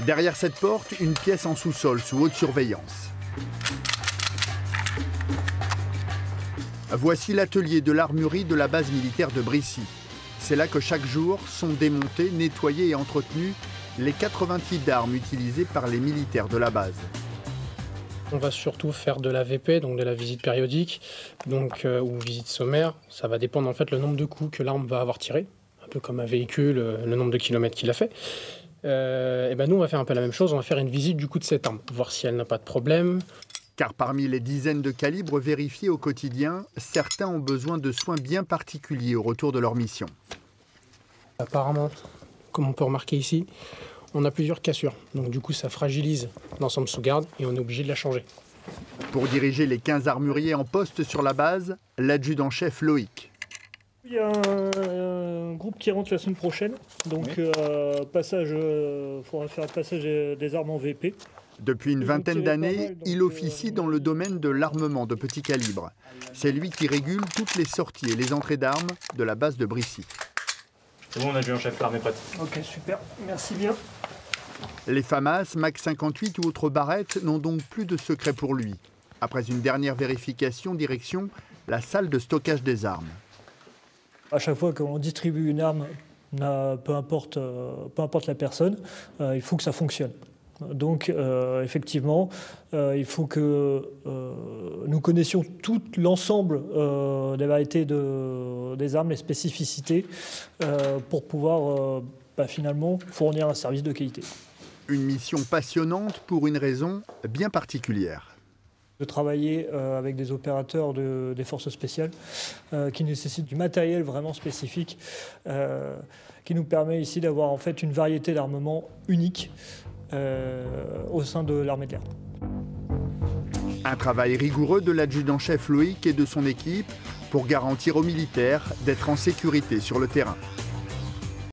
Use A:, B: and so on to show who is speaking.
A: Derrière cette porte, une pièce en sous-sol sous haute surveillance. Voici l'atelier de l'armurerie de la base militaire de Brissy. C'est là que chaque jour sont démontés, nettoyés et entretenus les 80 types d'armes utilisées par les militaires de la base.
B: On va surtout faire de la VP, donc de la visite périodique, ou visite sommaire. Ça va dépendre en fait le nombre de coups que l'arme va avoir tiré, un peu comme un véhicule, le nombre de kilomètres qu'il a fait. Et ben nous on va faire un peu la même chose, on va faire une visite du coup de cette arme, voir si elle n'a pas de problème.
A: Car parmi les dizaines de calibres vérifiés au quotidien, certains ont besoin de soins bien particuliers au retour de leur mission.
B: Apparemment, comme on peut remarquer ici, on a plusieurs cassures. Donc du coup ça fragilise l'ensemble sous garde et on est obligé de la changer.
A: Pour diriger les 15 armuriers en poste sur la base, l'adjudant-chef Loïc.
C: Il y a un groupe qui rentre la semaine prochaine, donc il faudra faire le passage des armes en VP.
A: Depuis une vingtaine d'années, il officie dans le domaine de l'armement de petit calibre. C'est lui qui régule toutes les sorties et les entrées d'armes de la base de Brissy.
D: C'est bon, on a vu un chef, l'arme est prête.
C: Ok, super, merci bien.
A: Les FAMAS, MAC 58 ou autres barrettes n'ont donc plus de secret pour lui. Après une dernière vérification, direction la salle de stockage des armes.
C: À chaque fois qu'on distribue une arme, peu importe la personne, il faut que ça fonctionne. Donc effectivement, il faut que nous connaissions tout l'ensemble des variétés des armes, les spécificités, pour pouvoir finalement fournir un service de qualité.
A: Une mission passionnante pour une raison bien particulière.
C: De travailler avec des opérateurs des forces spéciales qui nécessitent du matériel vraiment spécifique, qui nous permet ici d'avoir en fait une variété d'armements unique au sein de l'armée de l'air.
A: Un travail rigoureux de l'adjudant-chef Loïc et de son équipe pour garantir aux militaires d'être en sécurité sur le terrain.